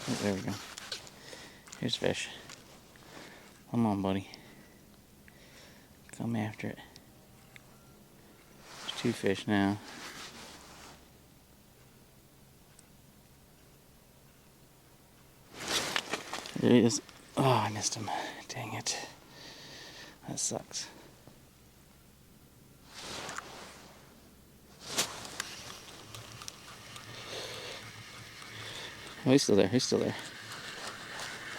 Oh, there we go. Here's fish. Come on, buddy. Come after it. There's 2 fish now. There he is. Oh, I missed him. Dang it. That sucks. Oh, he's still there. He's still there.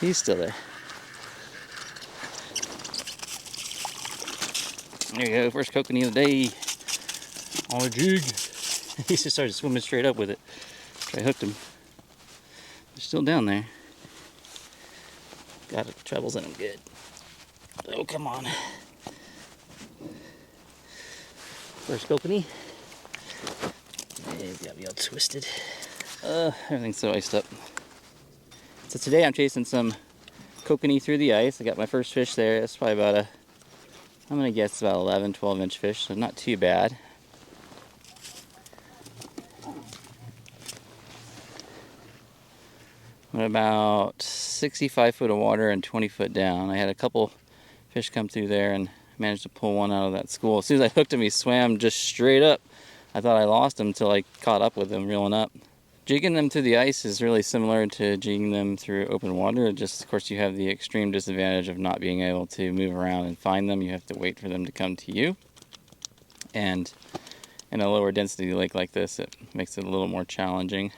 He's still there. There you go. First kokanee of the day. On a jig. He just started swimming straight up with it. I hooked him. They're still down there. Got it. Trebles in them good. Oh, come on. First kokanee. He's got me all twisted. Everything's so iced up. So today I'm chasing some kokanee through the ice. I got my first fish there. It's probably about a, I'm gonna guess about 11, 12-inch fish, so not too bad. Went about 65 foot of water and 20 foot down. I had a couple fish come through there and managed to pull one out of that school. As soon as I hooked him, he swam just straight up. I thought I lost him until I caught up with him, reeling up. Jigging them through the ice is really similar to jigging them through open water. Just, of course, you have the extreme disadvantage of not being able to move around and find them. You have to wait for them to come to you. And in a lower density lake like this, it makes it a little more challenging.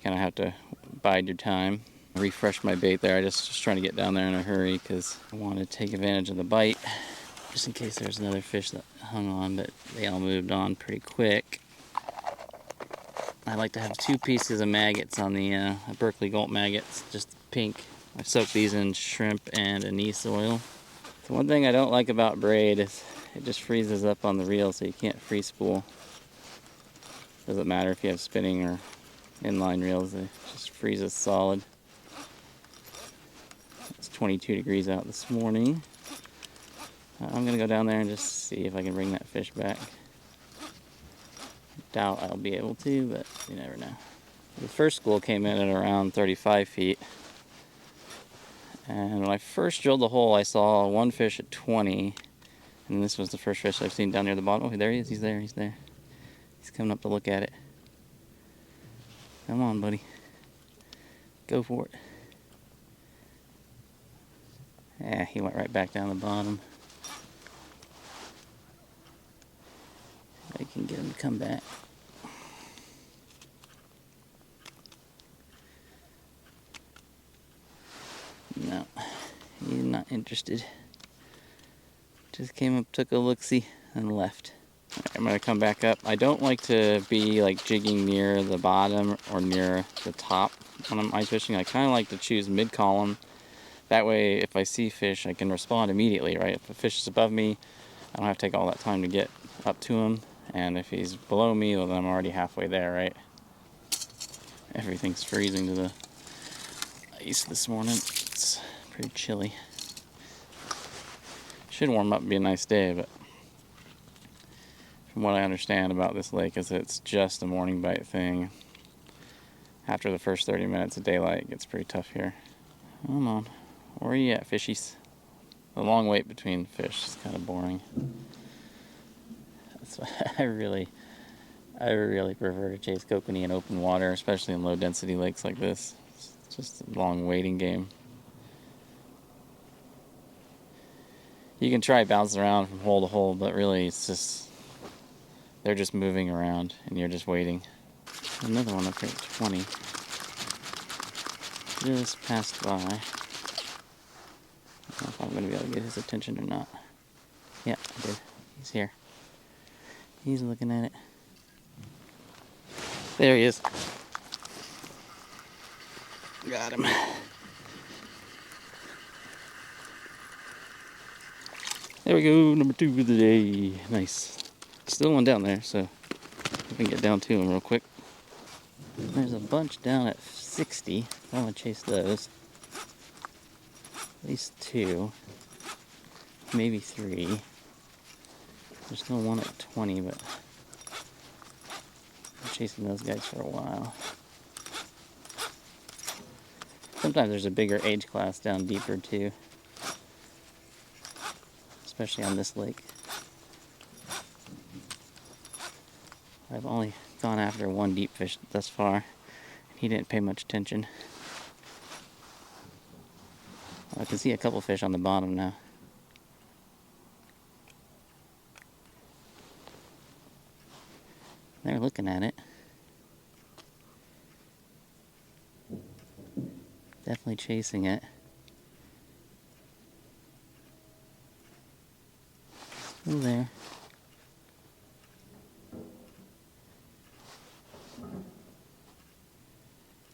Kind of have to bide your time. Refresh my bait there. I just was trying to get down there in a hurry because I wanted to take advantage of the bite, just in case there's another fish that hung on, but they all moved on pretty quick. I like to have 2 pieces of maggots on the Berkeley Gulp maggots, just pink. I've soaked these in shrimp and anise oil. The one thing I don't like about braid is it just freezes up on the reel, so you can't free spool. Doesn't matter if you have spinning or inline reels, it just freezes solid. It's 22 degrees out this morning. I'm gonna go down there and just see if I can bring that fish back. Doubt I'll be able to, but you never know. The first school came in at around 35 feet. And when I first drilled the hole, I saw one fish at 20. And this was the first fish I've seen down near the bottom. Oh, there he is. He's there. He's there. He's coming up to look at it. Come on, buddy. Go for it. Yeah, he went right back down the bottom. I can get him to come back. No, he's not interested. Just came up, took a look-see, and left. I'm gonna come back up. I don't like to be like jigging near the bottom or near the top when I'm ice fishing. I kind of like to choose mid-column. That way, if I see fish, I can respond immediately, right? If a fish is above me, I don't have to take all that time to get up to him. And if he's below me, well, then I'm already halfway there, right? Everything's freezing to the ice this morning. It's pretty chilly. Should warm up and be a nice day, but from what I understand about this lake is it's just a morning bite thing. After the first 30 minutes of daylight, it gets pretty tough here. Come on. Where are you at, fishies? The long wait between fish is kind of boring. That's why I really prefer to chase kokanee in open water, especially in low density lakes like this. It's just a long waiting game. You can try bouncing around from hole to hole, but really it's just, they're just moving around and you're just waiting. Another one up here at 20. Just passed by. I don't know if I'm going to be able to get his attention or not. Yeah, I did. He's here. He's looking at it. There he is. Got him. There we go, number 2 of the day. Nice. Still one down there, so I can get down to him real quick. There's a bunch down at 60. I want to chase those. At least 2. Maybe 3. There's still one at 20, but I'm chasing those guys for a while. Sometimes there's a bigger age class down deeper too, especially on this lake. I've only gone after one deep fish thus far. He didn't pay much attention. I can see a couple fish on the bottom now. They're looking at it. Definitely chasing it. Still there.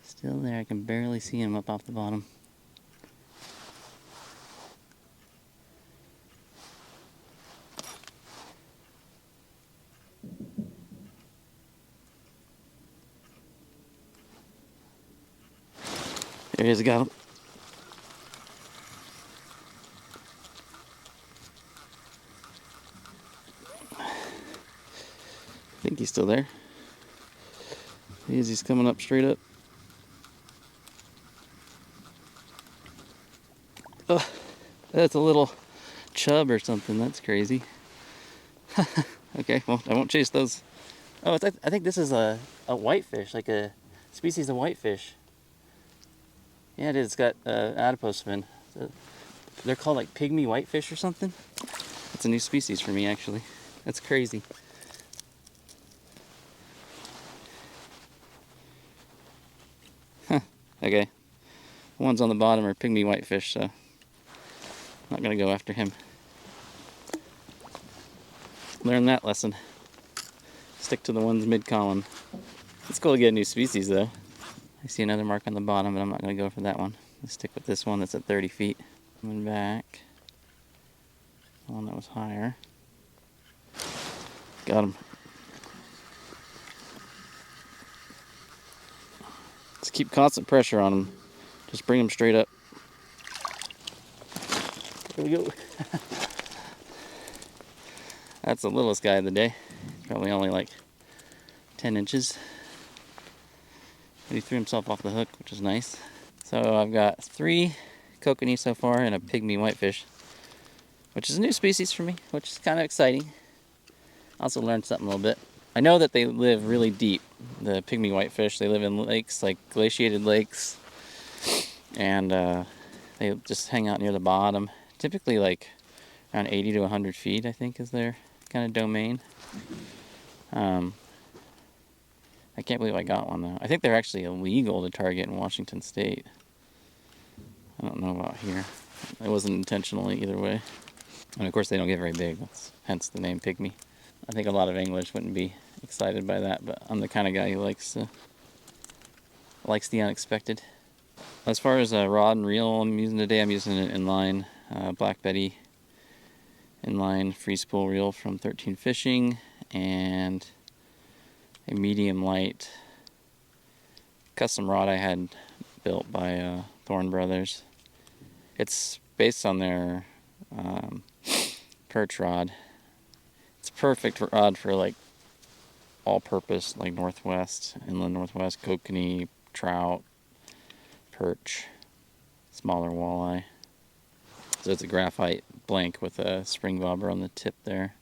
Still there. I can barely see him up off the bottom. There he is, I got him. I think he's still there. He's coming up straight up. Oh, that's a little chub or something. That's crazy. Okay, well, I won't chase those. Oh, I think this is a whitefish, like a species of whitefish. Yeah, it is. It's got adipose fin. They're called like pygmy whitefish or something. It's a new species for me, actually. That's crazy. Huh. Okay. The ones on the bottom are pygmy whitefish, so I'm not gonna go after him. Learn that lesson. Stick to the ones mid-column. It's cool to get a new species, though. I see another mark on the bottom, but I'm not gonna go for that one. Let's stick with this one that's at 30 feet. Coming back. The one that was higher. Got him. Just keep constant pressure on him. Just bring him straight up. Here we go. That's the littlest guy of the day. Probably only like 10 inches. But he threw himself off the hook, which is nice. So I've got 3 kokanee so far and a pygmy whitefish, which is a new species for me, which is kind of exciting. Also learned something a little bit. I know that they live really deep, the pygmy whitefish. They live in lakes, like glaciated lakes, and they just hang out near the bottom. Typically like around 80 to 100 feet, I think, is their kind of domain. I can't believe I got one, though. I think they're actually illegal to target in Washington State. I don't know about here. It wasn't intentional either way. And of course they don't get very big, hence the name pygmy. I think a lot of anglers wouldn't be excited by that, but I'm the kind of guy who likes the unexpected. As far as a rod and reel I'm using today, I'm using an inline Black Betty inline free spool reel from 13 Fishing, and a medium light custom rod I had built by Thorn Brothers. It's based on their perch rod. It's a perfect rod for like all-purpose, like Northwest, inland Northwest, kokanee, trout, perch, smaller walleye. So it's a graphite blank with a spring bobber on the tip there.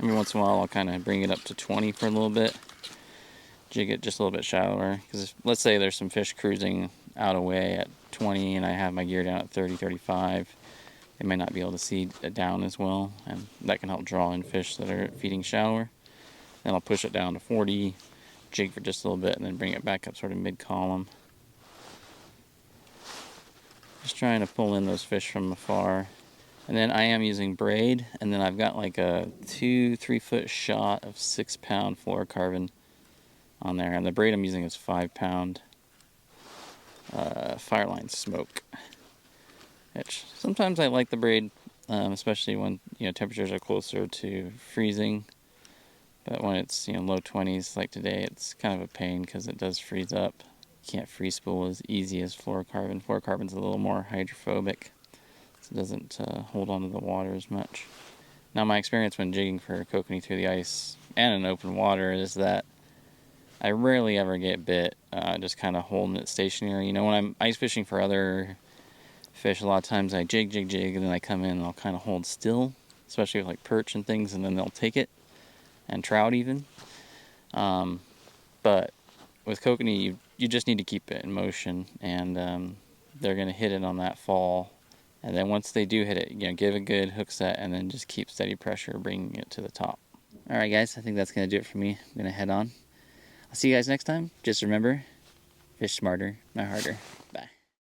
Every once in a while I'll kind of bring it up to 20 for a little bit, jig it just a little bit shallower, because let's say there's some fish cruising out away at 20 and I have my gear down at 30, 35, they may not be able to see it down as well, and that can help draw in fish that are feeding shallower. Then I'll push it down to 40, jig for just a little bit, and then bring it back up sort of mid-column. Just trying to pull in those fish from afar. And then I am using braid, and then I've got like a 2-3 foot shot of 6-pound fluorocarbon on there, and the braid I'm using is 5-pound Fireline Smoke. Which sometimes I like the braid, especially when temperatures are closer to freezing. But when it's low 20s like today, it's kind of a pain because it does freeze up. You can't free spool as easy as fluorocarbon. Fluorocarbon's a little more hydrophobic, so it doesn't hold onto the water as much. Now my experience when jigging for kokanee through the ice and in open water is that I rarely ever get bit, just kind of holding it stationary. You know, when I'm ice fishing for other fish, a lot of times I jig, and then I come in and I'll kind of hold still, especially with like perch and things, and then they'll take it, and trout even. But with kokanee, you just need to keep it in motion, and they're going to hit it on that fall. And then once they do hit it, you know, give a good hook set, and then just keep steady pressure, bringing it to the top. All right, guys, I think that's going to do it for me. I'm going to head on. I'll see you guys next time. Just remember, fish smarter, not harder.